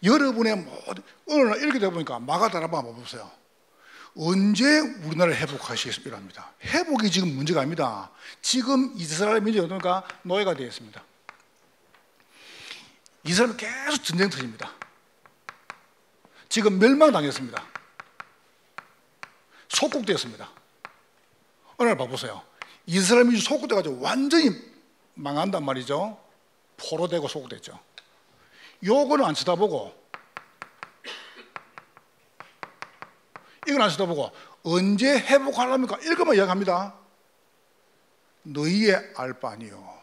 여러분의 모든 어느 날 이렇게 되다 보니까 마가다락방 한번 보세요. 언제 우리나라를 회복하시겠습니까? 합니다. 회복이 지금 문제가 아닙니다. 지금 이스라엘 민족이 어떻습니까? 노예가 되어 있습니다. 이스라엘은 계속 전쟁 터집니다. 지금 멸망당했습니다. 속국되었습니다. 어느 날 봐보세요. 이스라엘 민족 속국돼가지고 완전히 망한단 말이죠. 포로되고 속국됐죠. 요거는 안 쳐다보고 이건 안 쳐다보고 언제 회복하랍니까? 이것만 이야기합니다. 너희의 알 바 아니요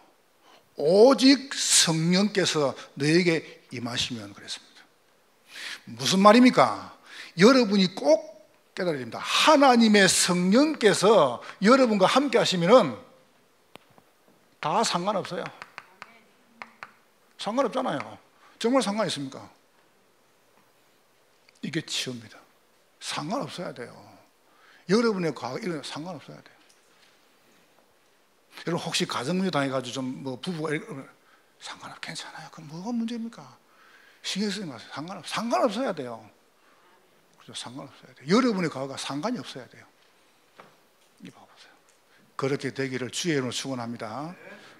오직 성령께서 너에게 임하시면 그랬습니다. 무슨 말입니까? 여러분이 꼭 깨달아야 됩니다. 하나님의 성령께서 여러분과 함께 하시면은 다 상관없어요. 상관없잖아요. 정말 상관 있습니까? 이게 치유입니다. 상관없어야 돼요. 여러분의 과거 이런 상관없어야 돼요. 여러분 혹시 가정문제 당해가지고 좀 뭐 부부가 상관없 괜찮아요. 그럼 뭐가 문제입니까? 신경 쓰지 마세요. 상관없어야 돼요. 그렇죠? 상관없어야 돼요. 여러분의 과거가 상관이 없어야 돼요. 이 봐보세요. 그렇게 되기를 주의 이름으로 축원합니다.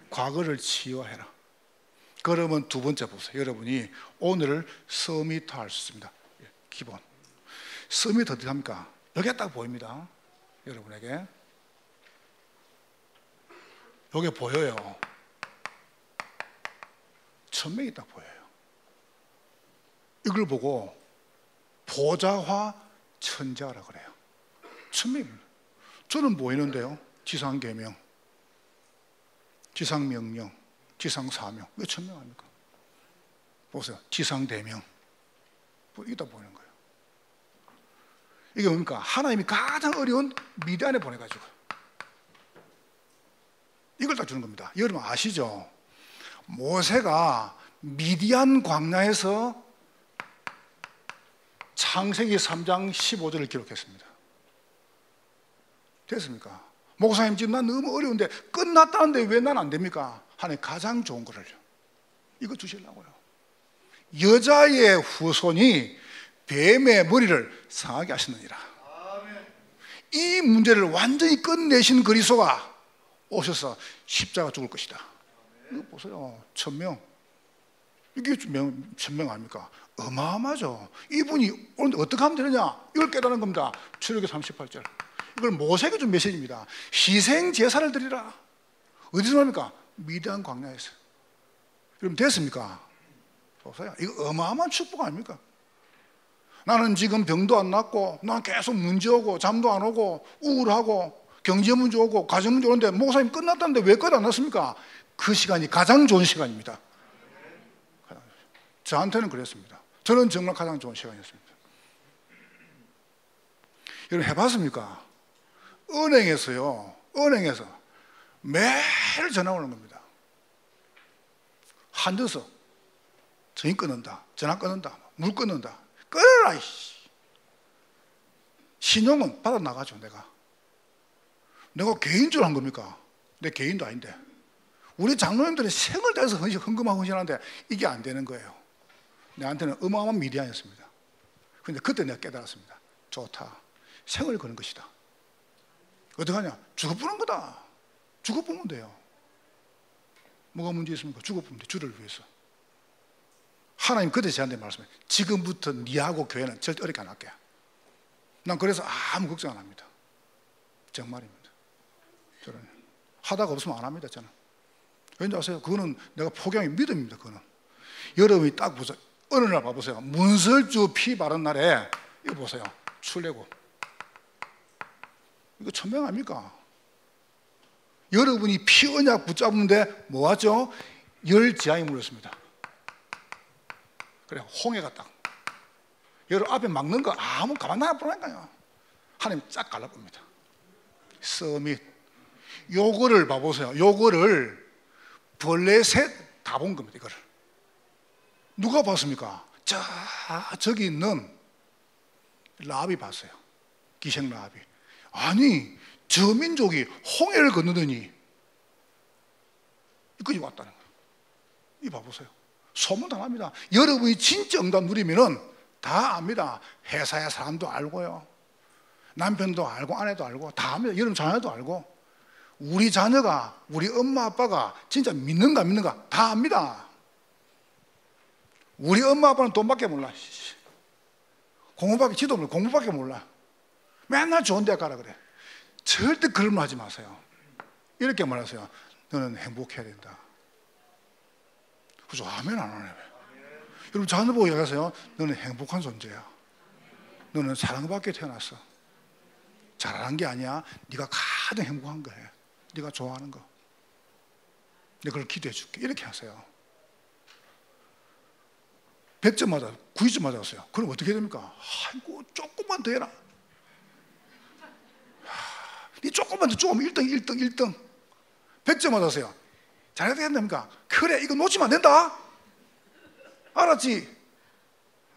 과거를 치유해라. 그러면 두 번째 보세요. 여러분이 오늘을 서밋 할 수 있습니다. 기본. 서밋 어떻게 합니까? 여기가 딱 보입니다. 여러분에게. 여기 보여요. 천명이 딱 보여요. 이걸 보고 보좌화 천자라 그래요. 천명입니다. 저는 보이는데요. 지상계명, 지상명령, 지상 사명. 왜 천명 아닙니까? 보세요. 지상 대명. 이따 보이는 거예요. 이게 뭡니까? 하나님이 가장 어려운 미디안에 보내가지고 이걸 딱 주는 겁니다. 여러분 아시죠? 모세가 미디안 광야에서 창세기 3장 15절을 기록했습니다. 됐습니까? 목사님 지금 난 너무 어려운데 끝났다는데 왜 난 안 됩니까? 하나님 가장 좋은 거를요. 이거 주시려고요. 여자의 후손이 뱀의 머리를 상하게 하시느니라. 이 문제를 완전히 끝내신 그리스도가 오셔서 십자가 죽을 것이다. 이거 보세요. 1000명. 이게 1000명 아닙니까? 어마어마하죠. 이분이 오늘 어떻게 하면 되느냐? 이걸 깨달은 겁니다. 출애굽기 38절. 이걸 모세에게 준 메시지입니다. 희생 제사를 드리라. 어디서 합니까? 미디안 광야에서. 그럼 됐습니까? 보세요. 이거 어마어마한 축복 아닙니까? 나는 지금 병도 안 낫고, 난 계속 문제 오고, 잠도 안 오고, 우울하고, 경제 문제 오고, 가정 문제 오는데, 목사님 끝났다는데 왜 끝 안 났습니까? 그 시간이 가장 좋은 시간입니다. 저한테는 그랬습니다. 저는 정말 가장 좋은 시간이었습니다. 여러분 해봤습니까? 은행에서요, 은행에서 매일 전화 오는 겁니다. 앉아서 전화 끊는다, 전화 끊는다, 물 끊는다. 끊어라! 신용은 받아 나가죠. 내가 개인적으로 한 겁니까? 내 개인도 아닌데. 우리 장로님들이 생을 다해서 헌금하고 헌신하는데 이게 안 되는 거예요. 내한테는 어마어마한 미디안이었습니다. 그런데 그때 내가 깨달았습니다. 좋다. 생을 거는 것이다. 어떡하냐? 죽어보는 거다. 죽어보면 돼요. 뭐가 문제 있습니까? 죽어보면 돼. 주를 위해서. 하나님 그때 저한테 말씀해요. 지금부터 니하고 교회는 절대 어렵게 안 할게. 난 그래서 아무 걱정 안 합니다. 정말입니다. 저는 하다가 없으면 안 합니다. 저는. 왠지 아세요? 그거는 내가 포기하는 믿음입니다. 그거는. 여러분이 딱 보세요. 어느 날 봐보세요. 문설주 피 바른 날에 이거 보세요. 출애굽. 이거 천명 아닙니까? 여러분이 피 언약 붙잡는데 뭐 하죠? 열 지향이 물렸습니다. 그래 홍해가 딱 여러분 앞에 막는 거 아무 가만 놔보라니까요. 하나님 쫙 갈라봅니다. 서밋. 요거를 봐보세요. 요거를 벌레 셋 다 본 겁니다. 이거를 누가 봤습니까? 저기 있는 라합이 봤어요. 기생 라합이. 아니 저 민족이 홍해를 건너더니 여기까지 왔다는 거예요. 이 봐보세요. 소문 다 납니다. 여러분이 진짜 응답 누리면은 다 압니다. 회사의 사람도 알고요, 남편도 알고 아내도 알고 다 압니다. 여러분 자녀도 알고, 우리 자녀가 우리 엄마 아빠가 진짜 믿는가 다 압니다. 우리 엄마 아빠는 돈밖에 몰라. 공부밖에 지도 몰라. 공부밖에 몰라. 맨날 좋은 대학 가라 그래. 절대 그런 말 하지 마세요. 이렇게 말하세요. 너는 행복해야 된다. 그죠? 아멘 안 하네. 여러분 자녀 보고 얘기하세요. 너는 행복한 존재야. 너는 사랑받게 태어났어. 잘하는 게 아니야. 네가 가장 행복한 거야. 네가 좋아하는 거. 내가 그걸 기도해 줄게. 이렇게 하세요. 100점 맞아 90점 맞았어요. 그럼 어떻게 됩니까? 아이고 조금만 더 해라. 네 조금만 더 조금 1등 100점 맞았어요. 잘해야 된답니까? 그래 이거 놓치면 안 된다. 알았지?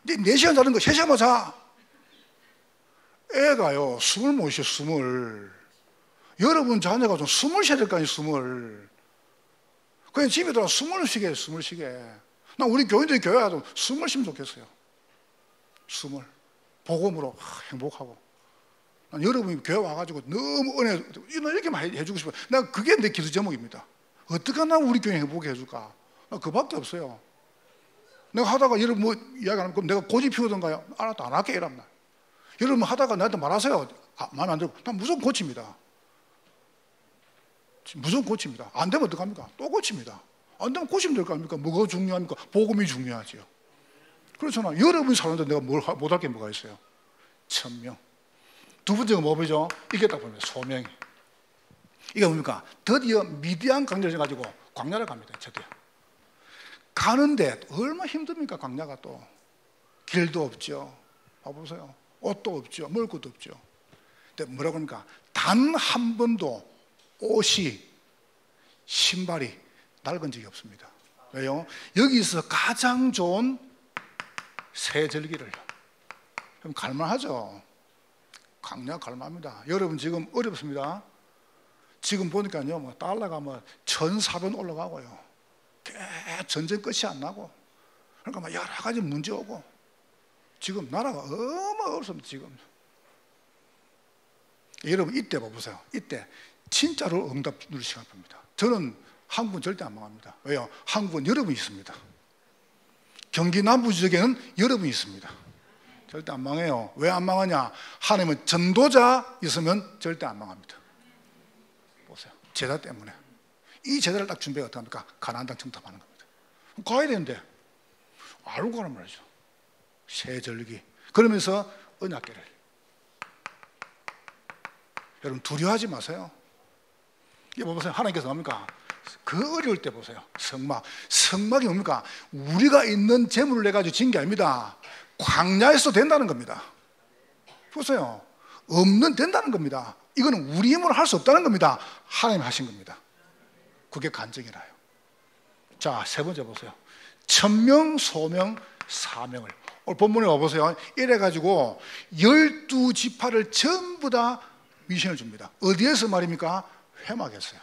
네 4시간 자는 거 3시간만 자. 애가요 숨을 못 쉬어. 숨을. 여러분 자녀가 좀 숨을 쉬어야 될 거 아니에요. 숨을. 그냥 집에 들어가 숨을 쉬게. 숨을 쉬게. 나 우리 교인들이 교회 가서 숨을 쉬면 좋겠어요. 숨을 복음으로 행복하고. 난 여러분이 교회 와가지고 너무 은혜 이렇게만 해주고 싶어요. 나 그게 내 기도 제목입니다. 어떻게 하나 우리 교회 행복하게 해줄까? 나 그밖에 없어요. 내가 하다가 여러분 뭐 이야기 안 하면 그럼 내가 고집 피우던가요? 알았다 안 할게 이랍니다. 여러분 하다가 나한테 말하세요. 마음에 안 들고 난 무조건 고칩니다. 무조건 고칩니다. 안 되면 어떡합니까? 또 고칩니다. 안 되면 고치면 될 거 아닙니까? 뭐가 중요합니까? 복음이 중요하죠. 그렇잖아. 여러분이 사는데 내가 못할 게 뭐가 있어요? 천명. 두 번째가 뭐죠? 이게 딱 보면 소명이. 이게 뭡니까? 드디어 미디안 강대를 가지고 광야를 갑니다. 저도요. 가는데 얼마나 힘듭니까? 광야가 또 길도 없죠. 봐보세요. 옷도 없죠. 먹을 것도 없죠. 근데 뭐라고 합니까? 단 한 번도 옷이, 신발이 낡은 적이 없습니다. 왜요? 여기서 가장 좋은 새 절기를 그럼 갈만하죠. 광야 갈만합니다. 여러분 지금 어렵습니다. 지금 보니까요, 뭐 달러가 뭐 1,400 올라가고요. 전쟁 끝이 안 나고, 그러니까 막 여러 가지 문제 오고, 지금 나라가 어마어마합니다. 지금 여러분 이때 봐보세요. 이때 진짜로 응답 누릴 시간입니다. 저는 한국은 절대 안 망합니다. 왜요? 한국은 여러분이 있습니다. 경기 남부 지역에는 여러분이 있습니다. 절대 안 망해요. 왜 안 망하냐? 하나님은 전도자 있으면 절대 안 망합니다. 보세요. 제자 때문에. 이 제자를 딱 준비가 어떻게 합니까? 가나안 땅 정탐하는 겁니다. 가야 되는데 알고 가란 말이죠. 새 절기. 그러면서 언약궤를. 여러분 두려워하지 마세요. 이게 보세요. 하나님께서 뭡니까? 그 어려울 때 보세요. 성막. 성막이 뭡니까? 우리가 있는 재물을 내가지고 진 게 아닙니다. 광야에서 된다는 겁니다. 보세요. 없는 된다는 겁니다. 이거는 우리 힘으로 할 수 없다는 겁니다. 하나님이 하신 겁니다. 그게 간증이라요. 자, 세 번째 보세요. 천명, 소명, 사명을. 오늘 본문에 와보세요. 이래가지고 12지파를 전부 다 미션을 줍니다. 어디에서 말입니까? 회막에서요.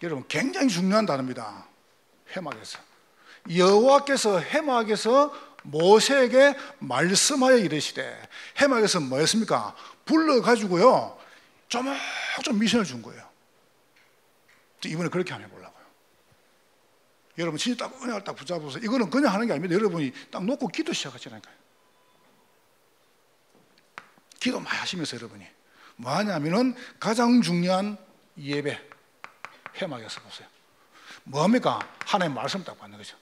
여러분 굉장히 중요한 단어입니다. 회막에서. 여호와께서 회막에서 모세에게 말씀하여 이르시되, 회막에서 뭐였습니까? 불러가지고요 조목조목 미션을 준 거예요. 이번에 그렇게 한번 해보려고요. 여러분 진짜 딱 은혜를 딱 붙잡아서, 이거는 그냥 하는 게 아닙니다. 여러분이 딱 놓고 기도 시작하시라니까요. 기도 많이 하시면서 여러분이 뭐 하냐면은 가장 중요한 예배 회막에서 보세요. 뭐합니까? 하나님 말씀 딱 받는 거죠.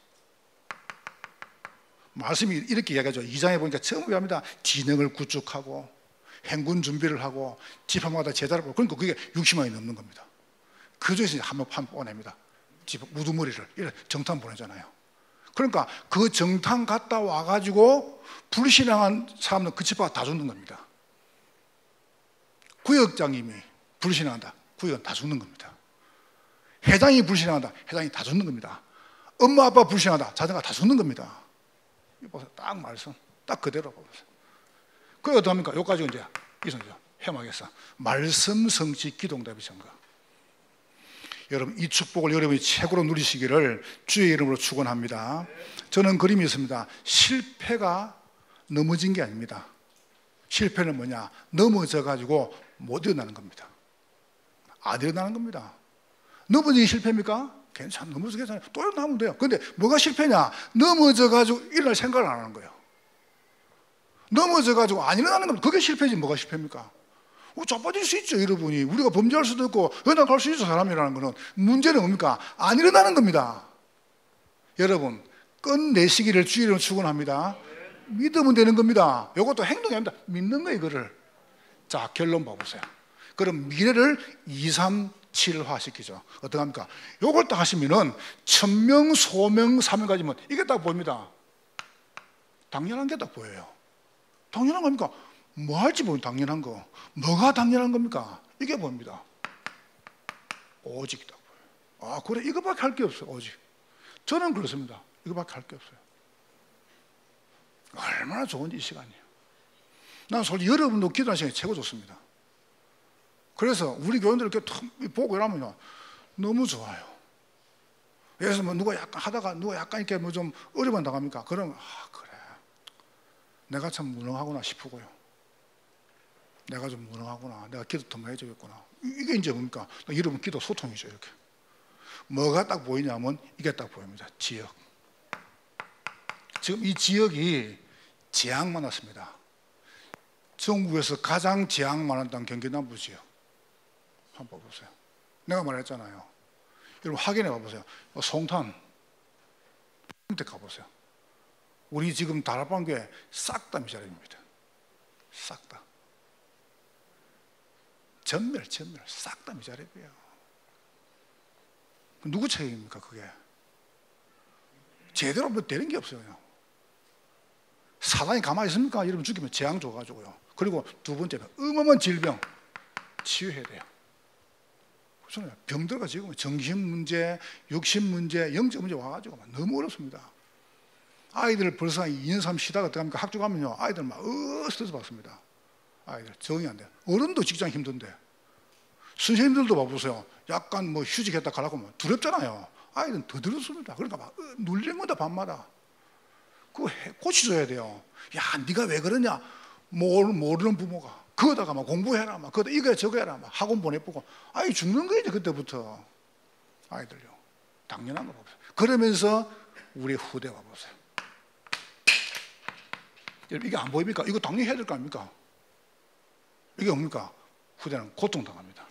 말씀이 이렇게 이야기하죠. 2장에 보니까 처음에 합니다. 진영을 구축하고 행군 준비를 하고 지파마다 제자를 보고, 그러니까 그게 60만이 넘는 겁니다. 그 중에서 한 번 보냅니다. 우두머리를 이렇게 정탐 보내잖아요. 그러니까 그 정탐 갔다 와가지고 불신앙한 사람은 그 지파가 다 죽는 겁니다. 구역장님이 불신앙한다. 구역은 다 죽는 겁니다. 회장이 불신앙한다. 회장이 다 죽는 겁니다. 엄마 아빠 불신앙한다. 자녀가 다 죽는 겁니다. 이거 보세요. 딱 말씀 딱 그대로 보세요. 그게 어떻게 합니까? 여기까지 이제 이성이죠. 회막에서 말씀 성취 기도응답이 전가. 여러분 이 축복을 여러분이 최고로 누리시기를 주의 이름으로 축원합니다. 저는 그림이 있습니다. 실패가 넘어진 게 아닙니다. 실패는 뭐냐? 넘어져 가지고 못 일어나는 겁니다. 안 일어나는 겁니다. 넘어지기 실패입니까? 괜찮아. 넘어져 괜찮아요. 또 일어나면 돼요. 근데 뭐가 실패냐? 넘어져 가지고 일어날 생각을 안 하는 거예요. 넘어져 가지고 안 일어나는 겁니다. 그게 실패지 뭐가 실패입니까? 자빠질 수 있죠. 여러분이 우리가 범죄할 수도 있고 연락할 수 있죠. 사람이라는 거는. 문제는 뭡니까? 안 일어나는 겁니다. 여러분 끝내시기를 주의로 축원합니다. 믿으면 되는 겁니다. 이것도 행동이 아닙니다. 믿는 거예요. 이거를. 자, 결론 봐보세요. 그럼 미래를 2, 3, 7화 시키죠. 어떻게 합니까? 이걸 딱 하시면은 천명, 소명, 사명까지면 이게 딱 보입니다. 당연한 게 딱 보여요. 당연한 겁니까? 뭐 할지 모르는 당연한 거. 뭐가 당연한 겁니까? 이게 보입니다. 오직 딱 보여요. 아, 그래, 이거밖에 할 게 없어요. 오직. 저는 그렇습니다. 이거밖에 할 게 없어요. 얼마나 좋은 이 시간이에요. 난 솔직히 여러분도 기도하는 시간이 최고 좋습니다. 그래서 우리 교인들 이렇게 보고 이러면 너무 좋아요. 예를 들어서 뭐 누가 약간 하다가 누가 약간 이렇게 뭐 좀 어려움 당합니까? 그러면 그래, 내가 참 무능하구나 싶고요. 내가 좀 무능하구나. 내가 기도 더 많이 해줘야겠구나. 이게 이제 뭡니까? 여러분 기도 소통이죠. 이렇게 뭐가 딱 보이냐면 이게 딱 보입니다. 지역. 지금 이 지역이 재앙 많았습니다. 전국에서 가장 재앙 많았던 경기 남부 지역. 한번 봐보세요. 내가 말했잖아요. 여러분 확인해 봐보세요. 송탄 한테 가보세요. 우리 지금 다락방교회 싹 다 미자립니다. 싹 다. 전멸 싹 다 미자립이에요. 누구 책임입니까? 그게 제대로 뭐 되는 게 없어요. 사단이 가만히 있습니까? 여러분 죽이면 재앙 줘가지고요. 그리고 두 번째는 어마어마한 질병 치유해야 돼요. 그렇잖아요. 병들어가 지금 정신 문제, 육신 문제, 영적 문제 와가지고 너무 어렵습니다. 아이들 벌써 2년 3년 쉬다가 어떡합니까? 학교 가면요 아이들 막 스트레스 받습니다. 아이들 적응이 안 돼요. 어른도 직장 힘든데 선생님들도 봐보세요. 약간 뭐 휴직했다 가라고 하면 두렵잖아요. 아이들은 더 두렵습니다. 그러니까 막 눌리는 거다 밤마다. 그거 고쳐줘야 돼요. 야 네가 왜 그러냐 모르는 부모가 그거다가 막 공부해라 막 그거다 이거 저거 해라 막 학원 보내보고 아이 죽는 거예요. 그때부터 아이들요. 당연한 거 봐보세요. 그러면서 우리 후대 봐보세요. 여러분 이게 안 보입니까? 이거 당연히 해야 될 거 아닙니까? 이게 뭡니까? 후대는 고통당합니다.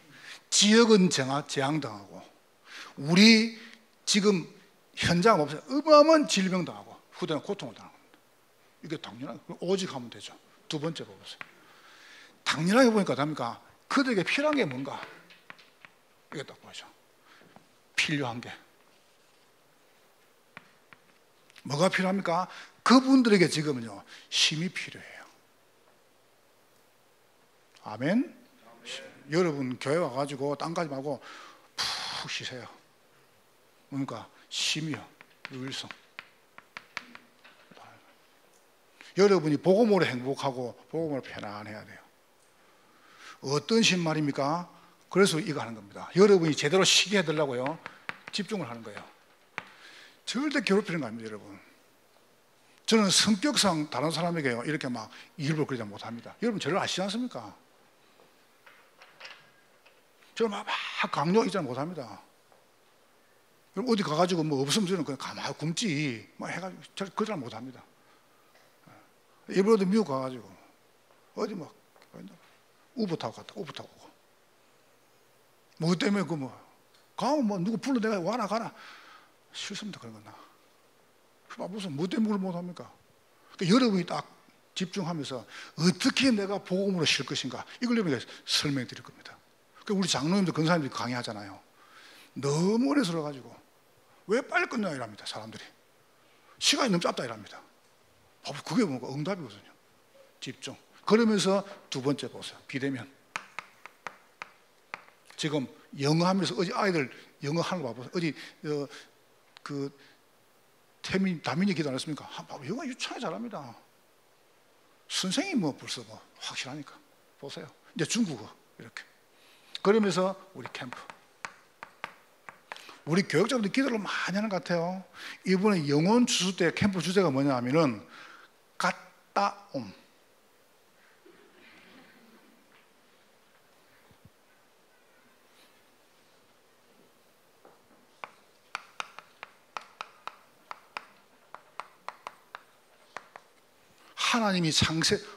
지역은 재앙당하고 우리 지금 현장 없어요. 어마어마한 질병당하고 후대는 고통을 당합니다. 이게 당연한 오직 하면 되죠. 두 번째 보세요. 당연하게 보니까 답니까? 그들에게 필요한 게 뭔가? 이게 딱 보죠. 필요한 게 뭐가 필요합니까? 그분들에게 지금은요 힘이 필요해요. 아멘. 여러분 교회 와가지고 딴 가지 말고 푹 쉬세요. 뭡니까? 힘이요. 유일성. 여러분이 복음으로 행복하고 복음으로 편안해야 돼요. 어떤 신말입니까? 그래서 이거 하는 겁니다. 여러분이 제대로 쉬게 해달라고요. 집중을 하는 거예요. 절대 괴롭히는 거 아닙니다, 여러분. 저는 성격상 다른 사람에게요 이렇게 막 일부러 그러지 못합니다. 여러분 저를 아시지 않습니까? 저는 막 강요하지 못합니다. 여러분 어디 가가지고 뭐 없으면 저는 그냥 가만히 굶지 막 해가지고 저를 그 사람 못합니다. 일부러도 미국 가가지고 어디 막 우버 타고 갔다 우버 타고 오고 뭐 때문에 그 뭐 가면 뭐 누구 불러 내가 와라 가라 싫습니다. 그런 건 나. 무슨 뭐 때문에 그걸 못합니까? 그러니까 여러분이 딱 집중하면서 어떻게 내가 복음으로 쉴 것인가 이걸 여러분에게 설명해 드릴 겁니다. 그러니까 우리 장로님들 권사님들이 강의하잖아요. 너무 오래 서러가지고 왜 빨리 끝나 이랍니다. 사람들이 시간이 너무 짧다 이랍니다. 그게 뭔가 응답이거든요. 집중. 그러면서 두 번째 보세요. 비대면. 지금 영어 하면서 어제 아이들 영어 하는 거 봐보세요. 어제 다민이 기도 안 했습니까? 영어 유창하게 잘합니다. 선생님이 뭐 벌써 뭐 확실하니까. 보세요. 이제 중국어 이렇게. 그러면서 우리 캠프. 우리 교육자분들 기도를 많이 하는 것 같아요. 이번에 영원 추수 때 캠프 주제가 뭐냐 하면은 갔다 옴.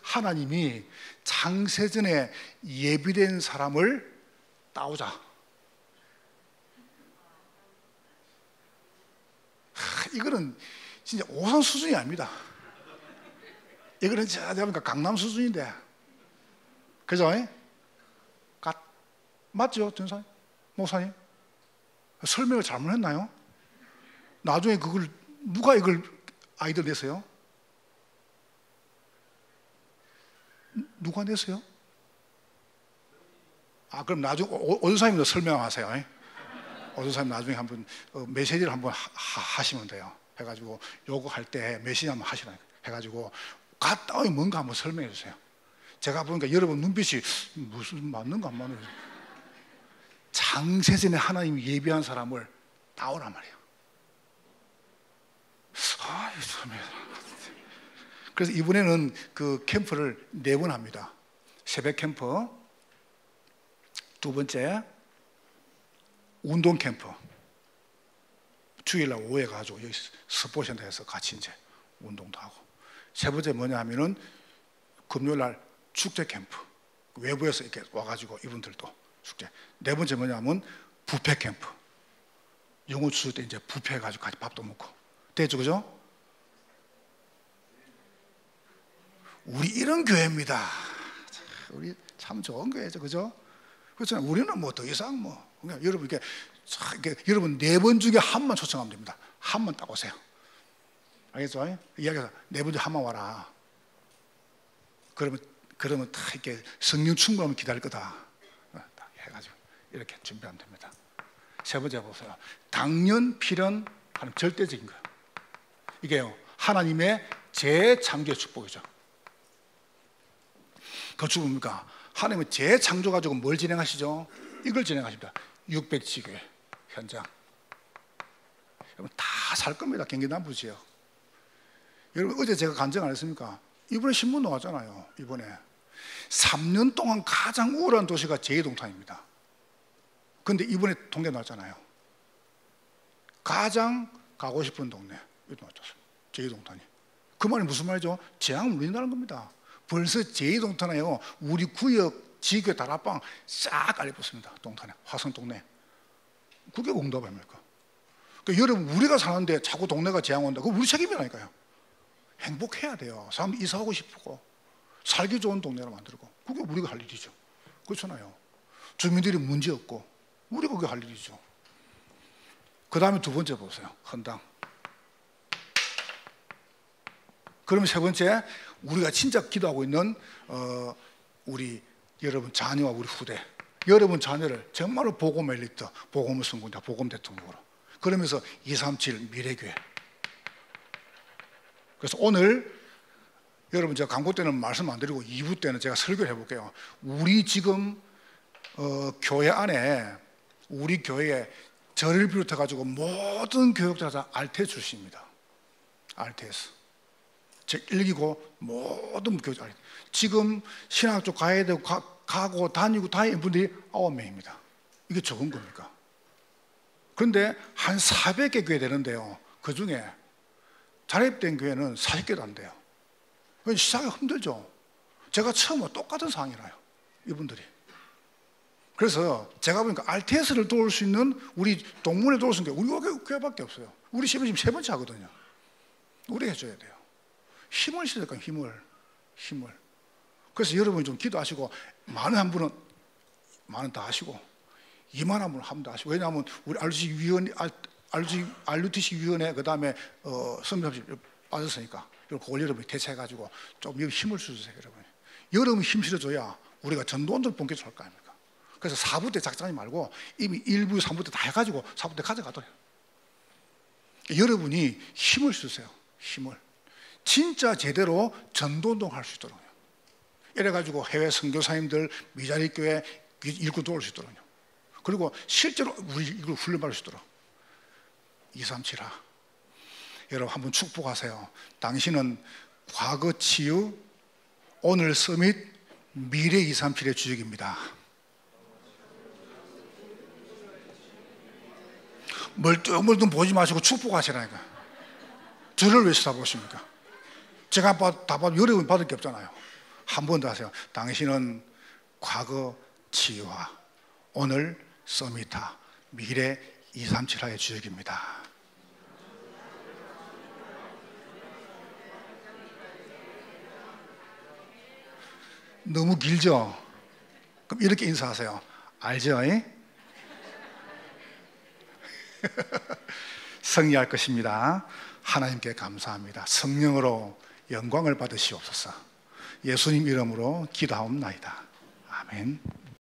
하나님이 창세전에 예비된 사람을 따오자. 이거는 진짜 오산 수준이 아닙니다. 이거는 제가 보니까 강남 수준인데, 그죠? 맞죠, 전사님, 목사님? 설명을 잘못했나요? 나중에 그걸 누가 이걸 아이디어 냈어요? 누가 냈어요? 그럼 나중에 오전사님도 설명하세요. 오전사님 나중에 한번 메시지를 한번 하시면 돼요. 해가지고 요거 할 때 메시지 한번 하시라 해가지고 갔다 오면 뭔가 한번 설명해 주세요. 제가 보니까 여러분 눈빛이 무슨 맞는가 안 맞는가. 창세전에 하나님이 예비한 사람을 따오란 말이에요. 그래서 이번에는 그 캠프를 4번 합니다. 새벽 캠프, 두 번째 운동 캠프, 주일날 오후에 가지고 여기 스포센터에서 같이 이제 운동도 하고, 세 번째 뭐냐 하면은 금요일날 축제 캠프, 외부에서 이렇게 와가지고 이분들도 축제. 네 번째 뭐냐면 뷔페 캠프, 영어 추수 때 이제 뷔페 해가지고 같이 밥도 먹고. 됐죠, 그죠? 우리 이런 교회입니다. 우리 참 좋은 교회죠, 그죠? 그렇잖아요. 우리는 뭐 더 이상 뭐 그러니까 여러분 이렇게 자, 여러분 4번 중에 한만 초청하면 됩니다. 한만 딱 오세요. 알겠죠? 이야기해서 4번 중에 한만 와라. 그러면 다 이렇게 성령 충만하면 기다릴 거다. 딱 해가지고 이렇게 준비하면 됩니다. 세 번째 보세요. 당연 필연 하는 절대적인 거예요. 이게요, 하나님의 재창조의 축복이죠. 그 축복입니까? 하나님은 재창조 가지고 뭘 진행하시죠? 이걸 진행하십니다. 600지교회 현장. 여러분 다 살 겁니다. 경기 남부 지역. 여러분 어제 제가 간증 안 했습니까? 이번에 신문 나왔잖아요. 이번에 3년 동안 가장 우울한 도시가 제2동탄입니다. 그런데 이번에 통계 나왔잖아요. 가장 가고 싶은 동네 이것도 나왔죠. 제2동탄이. 그 말이 무슨 말이죠? 재앙을 물린다는 겁니다. 벌써 제2동탄에요, 우리 구역 지교 다락방 싹 알려붙습니다. 동탄에, 화성 동네. 그게 응답 아닙니까? 그러니까 여러분 우리가 사는데 자꾸 동네가 재앙 온다. 그거 우리 책임이라니까요. 행복해야 돼요. 사람 이사하고 싶고 살기 좋은 동네로 만들고, 그게 우리가 할 일이죠. 그렇잖아요. 주민들이 문제 없고 우리가 그게 할 일이죠. 그 다음에 두 번째 보세요. 헌당. 그러면 세 번째, 우리가 진짜 기도하고 있는 우리 여러분 자녀와 우리 후대, 여러분 자녀를 정말로 복음 엘리트, 복음 성공자, 복음 대통령으로, 그러면서 237 미래교회. 그래서 오늘 여러분 제가 광고 때는 말씀 안 드리고 2부 때는 제가 설교를 해볼게요. 우리 지금 교회 안에, 우리 교회에 저를 비롯해 가지고 모든 교육자가 다 RTS 출신입니다. RTS. 제 1기고 모든 교육자. 지금 신학 쪽 가야 되고 가고 다니고 다니는 분들이 9명입니다. 이게 적은 겁니까? 그런데 한 400개 교회 되는데요, 그 중에 자립된 교회는 40개도 안 돼요. 시작이 힘들죠. 제가 처음으로 똑같은 상황이라요, 이분들이. 그래서 제가 보니까 RTS를 도울 수 있는, 우리 동문을 도울 수 있는 게 우리 교회밖에 없어요. 우리 시험이 지금 3번째 하거든요. 우리가 해줘야 돼요. 힘을 실어야 될까요? 힘을. 그래서 여러분이 좀 기도하시고, 많은 한 분은 많은 다 하시고, 2만 한 분은 한분 다 하시고. 왜냐하면 우리 RUTC 위원회, 그 다음에 선교사님 빠졌으니까 그걸 여러분이 대체해가지고 좀 힘을 주세요. 여러분이 힘 실어줘야 우리가 전도원들 본격적으로 할 거 아닙니까? 그래서 4부 때 작정하지 말고 이미 1부, 3부 때 다 해가지고 4부 때 가져가더래요. 여러분이 힘을 주세요. 힘을. 진짜 제대로 전도운동 할 수 있도록요. 이래가지고 해외 선교사님들, 미자리 교회 일꾼 도울 수 있도록요. 그리고 실제로 우리 이걸 훈련받을 수 있도록. 237화. 여러분 한번 축복하세요. 당신은 과거 치유, 오늘 서밋, 미래 237의 주역입니다. 멀뚱멀뚱 보지 마시고 축복하시라니까. 저를 왜 쳐다보십니까? 제가 다 봐도 여러분 받을 게 없잖아요. 한 번 더 하세요. 당신은 과거 치유와 오늘 서밋하, 미래 237화의 주역입니다. 너무 길죠? 그럼 이렇게 인사하세요. 알죠? 승리할 것입니다. 하나님께 감사합니다. 성령으로 영광을 받으시옵소서. 예수님 이름으로 기도하옵나이다. 아멘.